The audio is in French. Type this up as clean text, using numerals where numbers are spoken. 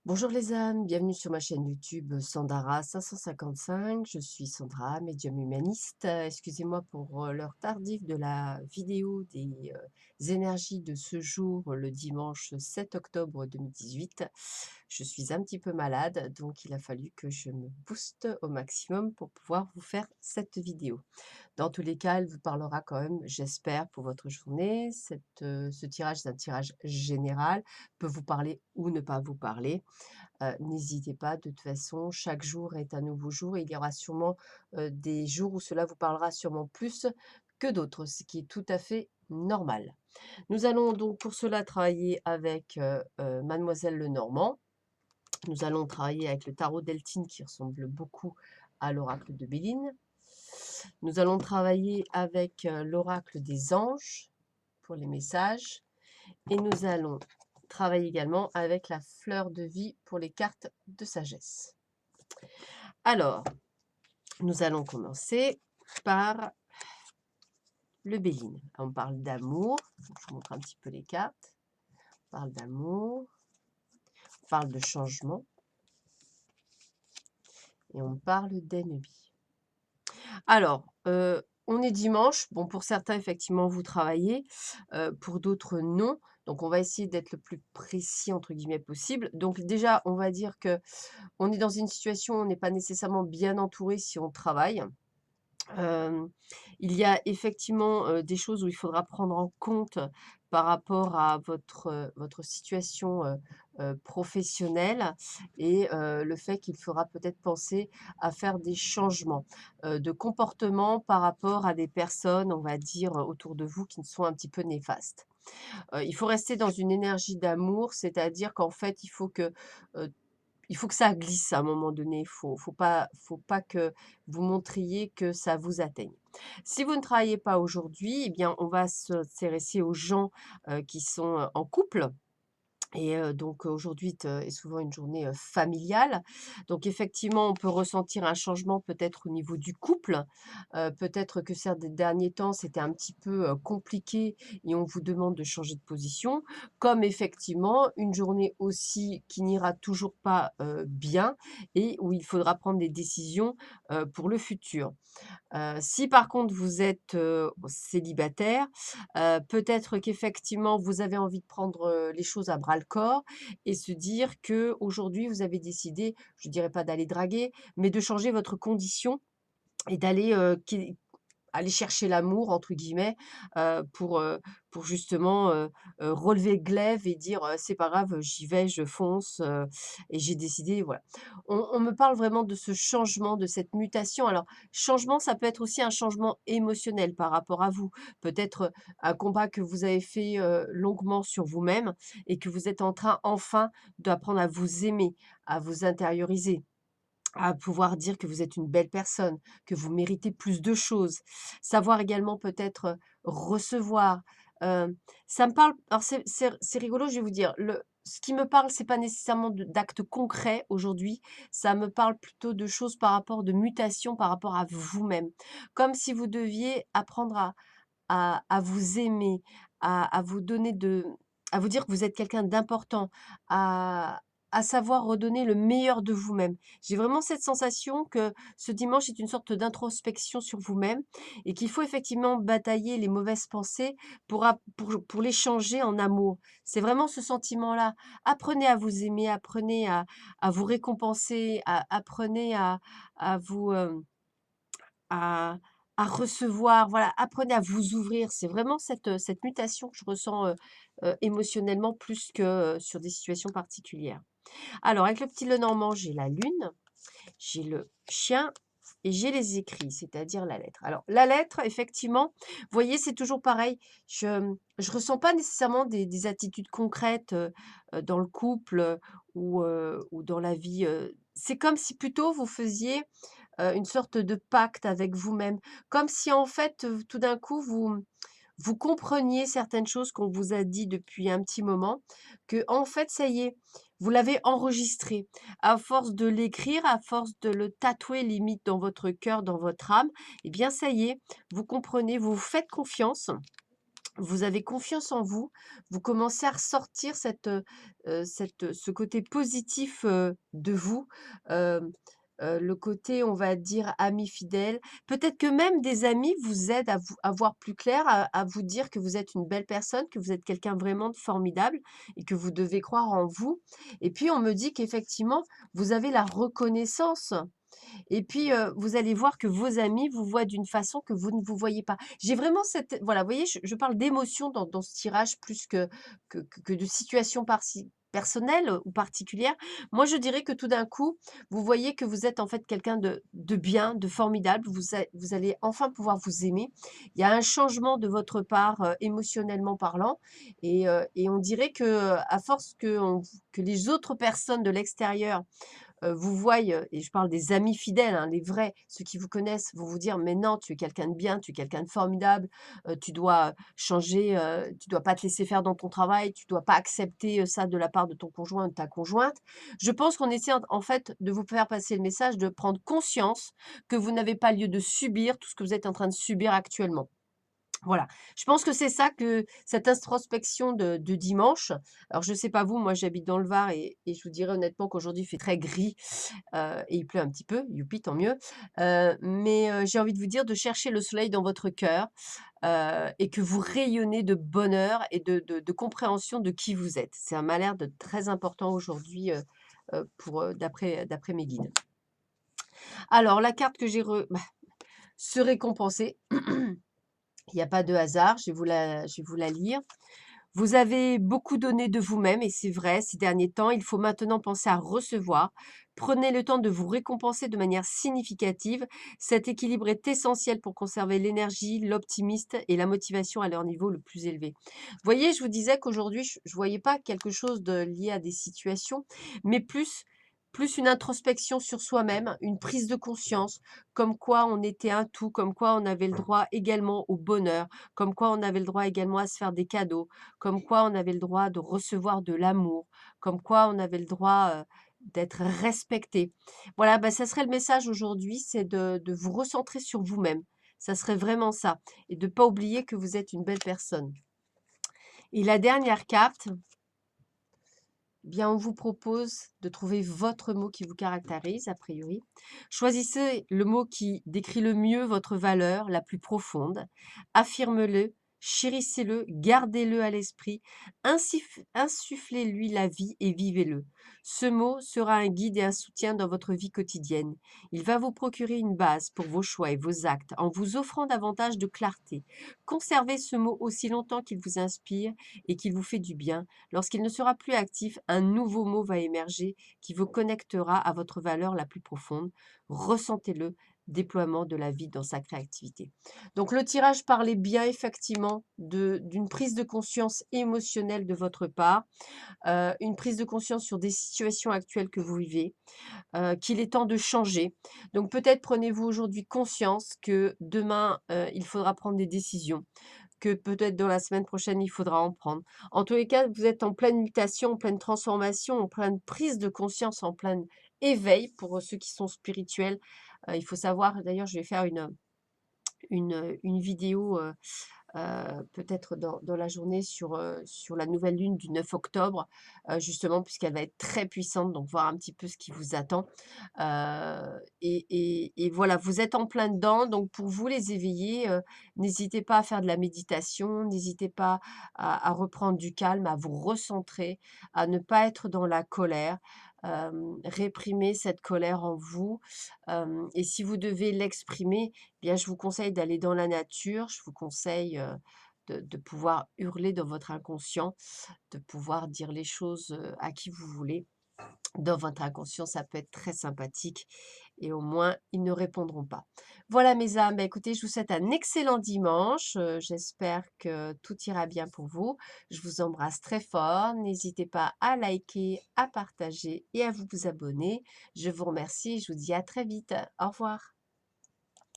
Bonjour les âmes, bienvenue sur ma chaîne YouTube Sandara 555. Je suis Sandra, médium humaniste. Excusez-moi pour l'heure tardive de la vidéo des énergies de ce jour, le dimanche 7 octobre 2018. Je suis un petit peu malade, donc il a fallu que je me booste au maximum pour pouvoir vous faire cette vidéo. Dans tous les cas, elle vous parlera quand même, j'espère, pour votre journée. Ce tirage, c'est un tirage général, peut vous parler ou ne pas vous parler. N'hésitez pas, de toute façon, chaque jour est un nouveau jour et il y aura sûrement des jours où cela vous parlera sûrement plus que d'autres, ce qui est tout à fait normal. Nous allons donc pour cela travailler avec Mademoiselle Lenormand. Nous allons travailler avec le tarot d'Eltine qui ressemble beaucoup à l'oracle de Béline. Nous allons travailler avec l'oracle des anges pour les messages. Et nous allons travailler également avec la fleur de vie pour les cartes de sagesse. Alors, nous allons commencer par le Béline. On parle d'amour. Je vous montre un petit peu les cartes. On parle d'amour. On parle de changement. Et on parle d'ennemi. Alors, on est dimanche. Bon, pour certains, effectivement, vous travaillez. Pour d'autres, non. Donc, on va essayer d'être le plus précis, entre guillemets, possible. Donc, déjà, on va dire que on est dans une situation où on n'est pas nécessairement bien entouré si on travaille. Hem, il y a effectivement, des choses où il faudra prendre en compte par rapport à votre situation, professionnelle et le fait qu'il faudra peut-être penser à faire des changements, de comportement par rapport à des personnes, on va dire, autour de vous qui sont un petit peu néfastes. Il faut rester dans une énergie d'amour, c'est-à-dire qu'en fait, heu, il faut que ça glisse à un moment donné. Il faut pas que vous montriez que ça vous atteigne. Si vous ne travaillez pas aujourd'hui, eh bien, on va s'intéresser aux gens, qui sont, en couple. Et donc aujourd'hui est souvent une journée, familiale. Donc effectivement, on peut ressentir un changement peut-être au niveau du couple. Peut-être que ces derniers temps, c'était un petit peu, compliqué et on vous demande de changer de position. Comme effectivement, une journée aussi qui n'ira toujours pas, bien et où il faudra prendre des décisions, pour le futur. Si par contre vous êtes, célibataire, peut-être qu'effectivement vous avez envie de prendre, les choses à bras le corps et se dire que aujourd'hui vous avez décidé, je dirais pas d'aller draguer, mais de changer votre condition et d'aller, aller chercher «l'amour» entre guillemets, pour justement, relever le glaive et dire, «C'est pas grave, j'y vais, je fonce, et j'ai décidé», voilà. On me parle vraiment de ce changement, de cette mutation. Alors, changement, ça peut être aussi un changement émotionnel par rapport à vous. Peut-être, un combat que vous avez fait, longuement sur vous-même et que vous êtes en train enfin d'apprendre à vous aimer, à vous intérioriser. À pouvoir dire que vous êtes une belle personne, que vous méritez plus de choses. Savoir également peut-être, recevoir. Ça me parle alors c'est rigolo, je vais vous dire, ce qui me parle, c'est pas nécessairement d'actes concrets aujourd'hui, ça me parle plutôt de choses par rapport de mutation par rapport à vous-même. Comme si vous deviez apprendre à vous aimer, à vous donner à vous dire que vous êtes quelqu'un d'important, à à savoir redonner le meilleur de vous-même. J'ai vraiment cette sensation que ce dimanche est une sorte d'introspection sur vous-même et qu'il faut effectivement batailler les mauvaises pensées pour les changer en amour. C'est vraiment ce sentiment-là. Apprenez à vous aimer, apprenez à vous récompenser, apprenez à vous, à à recevoir, voilà, apprenez à vous ouvrir. C'est vraiment cette mutation que je ressens, émotionnellement plus que, sur des situations particulières. Alors avec le petit Lenormand, j'ai la lune, j'ai le chien et j'ai les écrits, c'est-à-dire la lettre. Alors la lettre, effectivement, vous voyez, c'est toujours pareil. Je ressens pas nécessairement des attitudes concrètes, dans le couple, ou dans la vie, c'est comme si plutôt vous faisiez une sorte de pacte avec vous-même. Comme si en fait, tout d'un coup, vous compreniez certaines choses qu'on vous a dit depuis un petit moment, que en fait, ça y est, vous l'avez enregistré. À force de l'écrire, à force de le tatouer limite dans votre cœur, dans votre âme, eh bien ça y est, vous comprenez, vous vous faites confiance Vous avez confiance en vous, vous commencez à ressortir ce côté positif, de vous, hem, le côté, on va dire, ami fidèle. Peut-être que même des amis vous aident à voir plus clair, à vous dire que vous êtes une belle personne, que vous êtes quelqu'un vraiment de formidable et que vous devez croire en vous. Et puis on me dit qu'effectivement, vous avez la reconnaissance et puis, vous allez voir que vos amis vous voient d'une façon que vous ne vous voyez pas. J'ai vraiment cette voilà, vous voyez, je parle d'émotion dans ce tirage plus que de situation personnelle ou particulière. Moi, je dirais que tout d'un coup, vous voyez que vous êtes en fait quelqu'un de bien, de formidable. Vous allez enfin pouvoir vous aimer. Il y a un changement de votre part, émotionnellement parlant et on dirait que, à force que les autres personnes de l'extérieur vous voient, et je parle des amis fidèles, hein, les vrais, ceux qui vous connaissent, vont vous dire: «Mais non, tu es quelqu'un de bien, tu es quelqu'un de formidable, tu dois changer, tu dois pas te laisser faire dans ton travail, tu dois pas accepter, ça de la part de ton conjoint ou de ta conjointe». Je pense qu'on essaie en fait de vous faire passer le message de prendre conscience que vous n'avez pas lieu de subir tout ce que vous êtes en train de subir actuellement. Voilà, je pense que c'est ça que cette introspection de dimanche. Alors je sais pas vous, moi j'habite dans le Var et je vous dirais honnêtement qu'aujourd'hui il fait très gris, et il pleut un petit peu, youpi, tant mieux. Mais j'ai envie de vous dire de chercher le soleil dans votre cœur, et que vous rayonnez de bonheur et de compréhension de qui vous êtes. Ça m'a l'air de très important aujourd'hui, pour, d'après mes guides. Alors la carte que j'ai se récompenser. Il y a pas de hasard, je vais vous la lire. Vous avez beaucoup donné de vous-même et c'est vrai, ces derniers temps, il faut maintenant penser à recevoir. Prenez le temps de vous récompenser de manière significative. Cet équilibre est essentiel pour conserver l'énergie, l'optimisme et la motivation à leur niveau le plus élevé. Vous voyez, je vous disais qu'aujourd'hui, je ne voyais pas quelque chose de lié à des situations, mais plus une introspection sur soi-même, une prise de conscience, comme quoi on était un tout, comme quoi on avait le droit également au bonheur, comme quoi on avait le droit également à se faire des cadeaux, comme quoi on avait le droit de recevoir de l'amour, comme quoi on avait le droit, d'être respecté. Voilà, bah, ça serait le message aujourd'hui, c'est de vous recentrer sur vous-même. Ça serait vraiment ça et de pas oublier que vous êtes une belle personne. Et la dernière carte, bien, on vous propose de trouver votre mot qui vous caractérise, a priori. Choisissez le mot qui décrit le mieux votre valeur la plus profonde. Affirme-le, chérissez-le, gardez-le à l'esprit, insufflez-lui la vie et vivez-le. Ce mot sera un guide et un soutien dans votre vie quotidienne. Il va vous procurer une base pour vos choix et vos actes en vous offrant davantage de clarté. Conservez ce mot aussi longtemps qu'il vous inspire et qu'il vous fait du bien. Lorsqu'il ne sera plus actif, un nouveau mot va émerger qui vous connectera à votre valeur la plus profonde. Ressentez-le, déploiement de la vie dans sa créativité. Donc le tirage parlait bien effectivement d'une prise de conscience émotionnelle de votre part, une prise de conscience sur des situations actuelles que vous vivez, qu'il est temps de changer. Donc peut-être prenez-vous aujourd'hui conscience que demain, il faudra prendre des décisions, que peut-être dans la semaine prochaine, il faudra en prendre. En tous les cas, vous êtes en pleine mutation, en pleine transformation, en pleine prise de conscience, en plein éveil pour ceux qui sont spirituels. Il faut savoir, d'ailleurs, je vais faire une vidéo peut-être dans la journée sur la nouvelle lune du 9 octobre, justement, puisqu'elle va être très puissante, donc voir un petit peu ce qui vous attend. Et voilà, vous êtes en plein dedans, donc pour vous les éveillés, n'hésitez pas à faire de la méditation, n'hésitez pas à reprendre du calme, à vous recentrer, à ne pas être dans la colère. Réprimer cette colère en vous, et si vous devez l'exprimer, bien, je vous conseille d'aller dans la nature, je vous conseille, de pouvoir hurler dans votre inconscient, de pouvoir dire les choses, à qui vous voulez. Dans votre inconscient, ça peut être très sympathique et au moins, ils ne répondront pas. Voilà mes âmes, bah, écoutez, je vous souhaite un excellent dimanche, j'espère que tout ira bien pour vous. Je vous embrasse très fort, n'hésitez pas à liker, à partager et à vous abonner. Je vous remercie et je vous dis à très vite. Au revoir.